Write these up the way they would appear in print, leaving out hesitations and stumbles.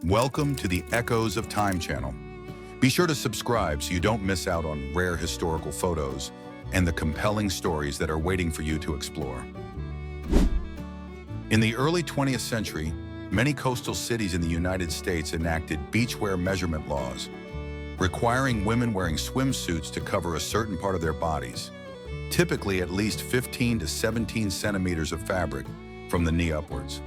Welcome to the Echoes of Time channel. Be sure to subscribe so you don't miss out on rare historical photos and the compelling stories that are waiting for you to explore. In the early 20th century, many coastal cities in the United States enacted beachwear measurement laws, requiring women wearing swimsuits to cover a certain part of their bodies, typically at least 15 to 17 centimeters of fabric from the knee upwards.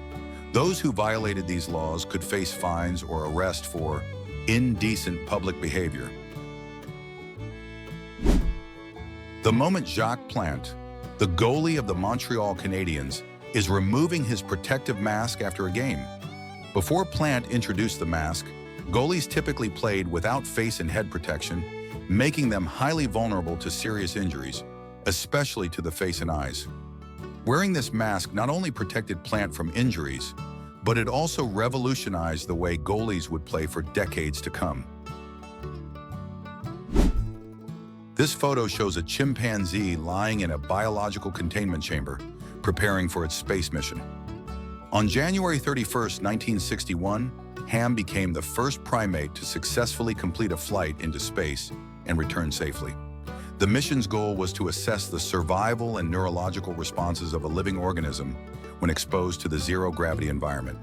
Those who violated these laws could face fines or arrest for indecent public behavior. The moment Jacques Plante, the goalie of the Montreal Canadiens, is removing his protective mask after a game. Before Plante introduced the mask, goalies typically played without face and head protection, making them highly vulnerable to serious injuries, especially to the face and eyes. Wearing this mask not only protected Plante from injuries, but it also revolutionized the way goalies would play for decades to come. This photo shows a chimpanzee lying in a biological containment chamber, preparing for its space mission. On January 31st, 1961, Ham became the first primate to successfully complete a flight into space and return safely. The mission's goal was to assess the survival and neurological responses of a living organism when exposed to the zero-gravity environment.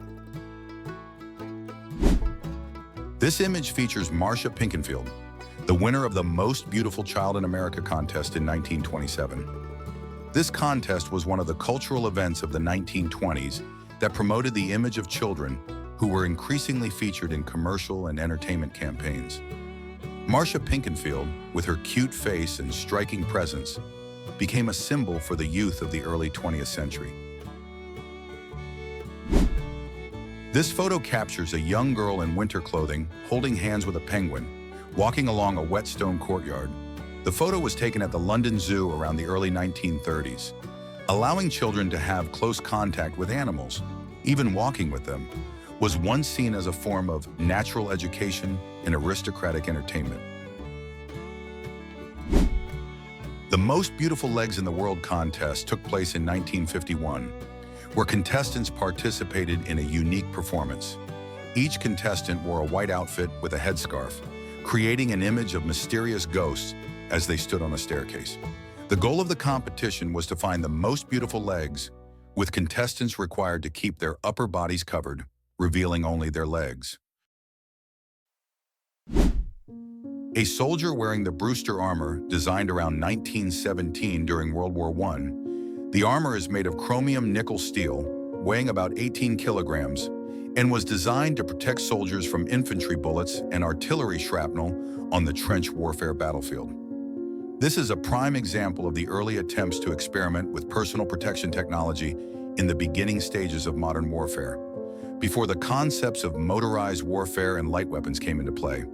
This image features Marcia Pinkenfield, the winner of the Most Beautiful Child in America contest in 1927. This contest was one of the cultural events of the 1920s that promoted the image of children who were increasingly featured in commercial and entertainment campaigns. Marcia Pinkenfield, with her cute face and striking presence, became a symbol for the youth of the early 20th century. This photo captures a young girl in winter clothing holding hands with a penguin, walking along a wet stone courtyard. The photo was taken at the London Zoo around the early 1930s. Allowing children to have close contact with animals, even walking with them, was once seen as a form of natural education and aristocratic entertainment. The Most Beautiful Legs in the World contest took place in 1951, where contestants participated in a unique performance. Each contestant wore a white outfit with a headscarf, creating an image of mysterious ghosts as they stood on a staircase. The goal of the competition was to find the most beautiful legs, with contestants required to keep their upper bodies covered, revealing only their legs. A soldier wearing the Brewster armor, designed around 1917 during World War I. The armor is made of chromium nickel steel, weighing about 18 kilograms, and was designed to protect soldiers from infantry bullets and artillery shrapnel on the trench warfare battlefield. This is a prime example of the early attempts to experiment with personal protection technology in the beginning stages of modern warfare, before the concepts of motorized warfare and light weapons came into play.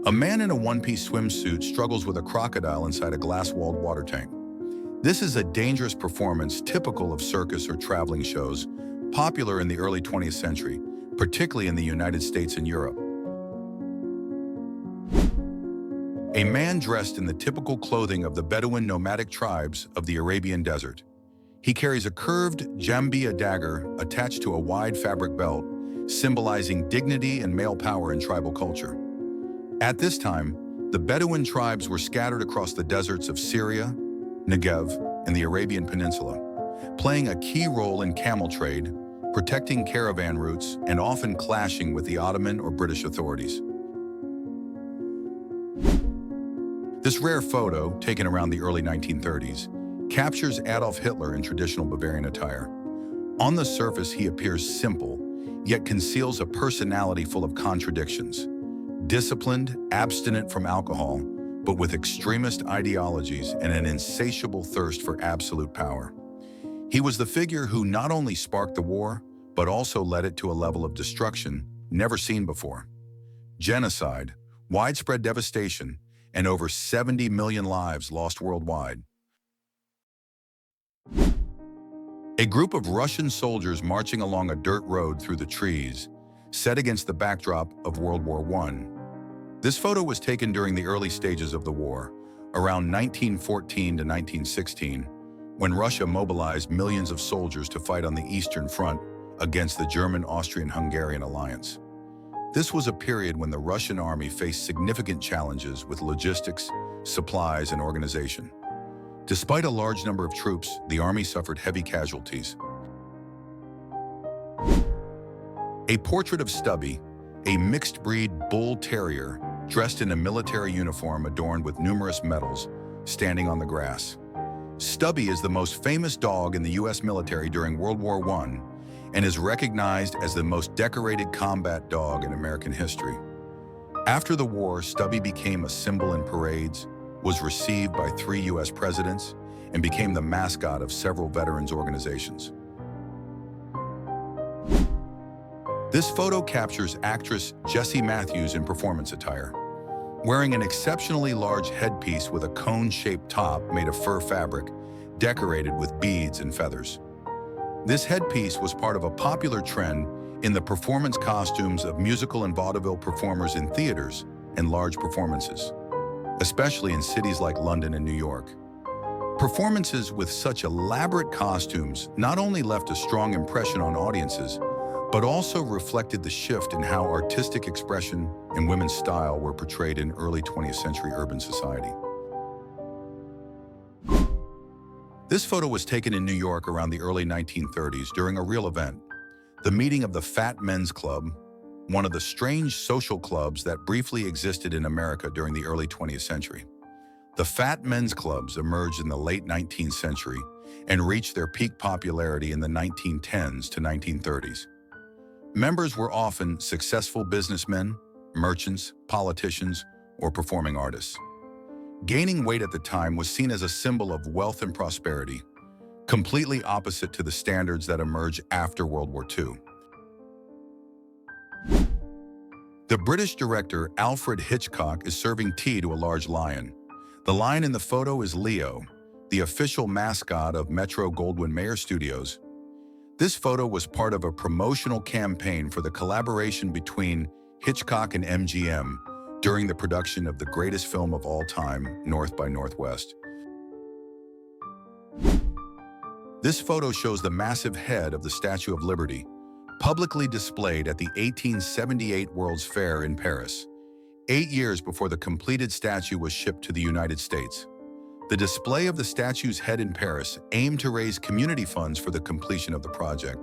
A man in a one-piece swimsuit struggles with a crocodile inside a glass-walled water tank. This is a dangerous performance typical of circus or traveling shows, popular in the early 20th century, particularly in the United States and Europe. A man dressed in the typical clothing of the Bedouin nomadic tribes of the Arabian desert. He carries a curved jambia dagger attached to a wide fabric belt, symbolizing dignity and male power in tribal culture. At this time, the Bedouin tribes were scattered across the deserts of Syria, Negev, and the Arabian Peninsula, playing a key role in camel trade, protecting caravan routes, and often clashing with the Ottoman or British authorities. This rare photo, taken around the early 1930s, captures Adolf Hitler in traditional Bavarian attire. On the surface, he appears simple, yet conceals a personality full of contradictions. Disciplined, abstinent from alcohol, but with extremist ideologies and an insatiable thirst for absolute power. He was the figure who not only sparked the war, but also led it to a level of destruction never seen before. Genocide, widespread devastation, and over 70 million lives lost worldwide. A group of Russian soldiers marching along a dirt road through the trees, set against the backdrop of World War I. This photo was taken during the early stages of the war, around 1914 to 1916, when Russia mobilized millions of soldiers to fight on the Eastern Front against the German-Austrian-Hungarian alliance. This was a period when the Russian army faced significant challenges with logistics, supplies, and organization. Despite a large number of troops, the army suffered heavy casualties. A portrait of Stubby, a mixed-breed bull terrier dressed in a military uniform adorned with numerous medals, standing on the grass. Stubby is the most famous dog in the U.S. military during World War I and is recognized as the most decorated combat dog in American history. After the war, Stubby became a symbol in parades, was received by 3 U.S. presidents, and became the mascot of several veterans organizations. This photo captures actress Jessie Matthews in performance attire. Wearing an exceptionally large headpiece with a cone-shaped top made of fur fabric, decorated with beads and feathers. This headpiece was part of a popular trend in the performance costumes of musical and vaudeville performers in theaters and large performances, especially in cities like London and New York. Performances with such elaborate costumes not only left a strong impression on audiences, but also reflected the shift in how artistic expression and women's style were portrayed in early 20th century urban society. This photo was taken in New York around the early 1930s during a real event, the meeting of the Fat Men's Club, one of the strange social clubs that briefly existed in America during the early 20th century. The Fat Men's Clubs emerged in the late 19th century and reached their peak popularity in the 1910s to 1930s. Members were often successful businessmen, merchants, politicians, or performing artists. Gaining weight at the time was seen as a symbol of wealth and prosperity, completely opposite to the standards that emerged after World War II. The British director Alfred Hitchcock is serving tea to a large lion. The lion in the photo is Leo, the official mascot of Metro-Goldwyn-Mayer Studios. This photo was part of a promotional campaign for the collaboration between Hitchcock and MGM during the production of the greatest film of all time, North by Northwest. This photo shows the massive head of the Statue of Liberty, publicly displayed at the 1878 World's Fair in Paris, 8 years before the completed statue was shipped to the United States. The display of the statue's head in Paris aimed to raise community funds for the completion of the project,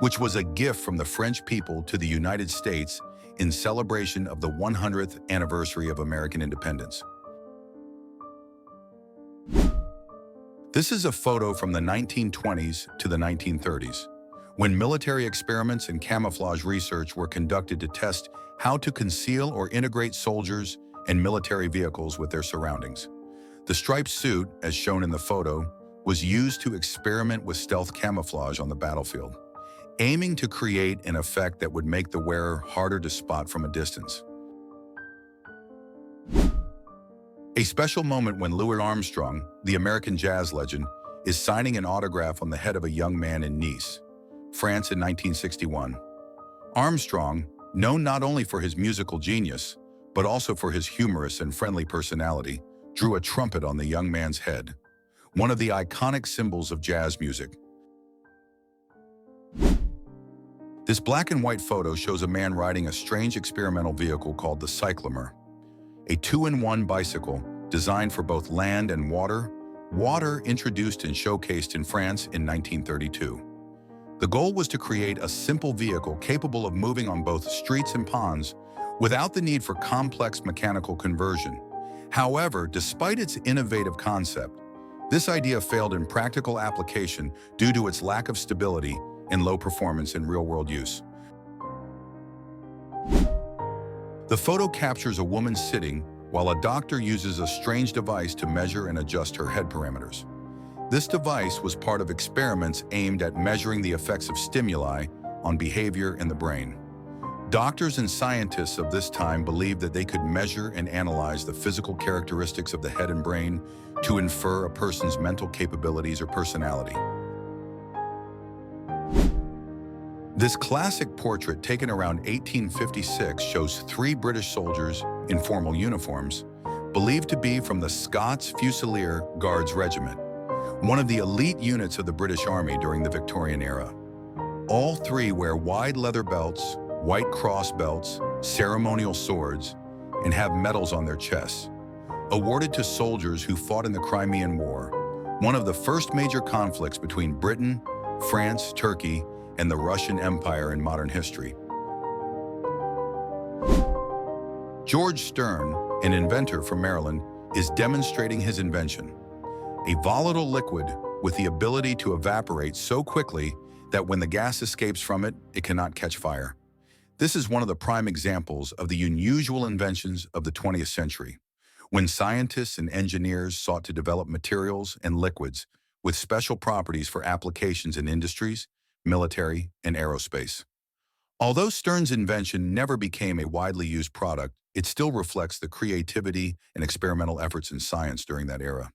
which was a gift from the French people to the United States in celebration of the 100th anniversary of American independence. This is a photo from the 1920s to the 1930s, when military experiments and camouflage research were conducted to test how to conceal or integrate soldiers and military vehicles with their surroundings. The striped suit, as shown in the photo, was used to experiment with stealth camouflage on the battlefield, aiming to create an effect that would make the wearer harder to spot from a distance. A special moment when Louis Armstrong, the American jazz legend, is signing an autograph on the head of a young man in Nice, France in 1961. Armstrong, known not only for his musical genius, but also for his humorous and friendly personality, drew a trumpet on the young man's head, one of the iconic symbols of jazz music. This black and white photo shows a man riding a strange experimental vehicle called the cyclomer, a 2-in-1 bicycle designed for both land and water, introduced and showcased in France in 1932. The goal was to create a simple vehicle capable of moving on both streets and ponds without the need for complex mechanical conversion. However, despite its innovative concept, this idea failed in practical application due to its lack of stability and low performance in real-world use. The photo captures a woman sitting while a doctor uses a strange device to measure and adjust her head parameters. This device was part of experiments aimed at measuring the effects of stimuli on behavior in the brain. Doctors and scientists of this time believed that they could measure and analyze the physical characteristics of the head and brain to infer a person's mental capabilities or personality. This classic portrait taken around 1856 shows 3 British soldiers in formal uniforms, believed to be from the Scots Fusilier Guards Regiment, one of the elite units of the British Army during the Victorian era. All three wear wide leather belts, white cross belts, ceremonial swords, and have medals on their chests. Awarded to soldiers who fought in the Crimean War, one of the first major conflicts between Britain, France, Turkey, and the Russian Empire in modern history. George Stern, an inventor from Maryland, is demonstrating his invention, a volatile liquid with the ability to evaporate so quickly that when the gas escapes from it, it cannot catch fire. This is one of the prime examples of the unusual inventions of the 20th century, when scientists and engineers sought to develop materials and liquids with special properties for applications in industries, military, and aerospace. Although Stern's invention never became a widely used product, it still reflects the creativity and experimental efforts in science during that era.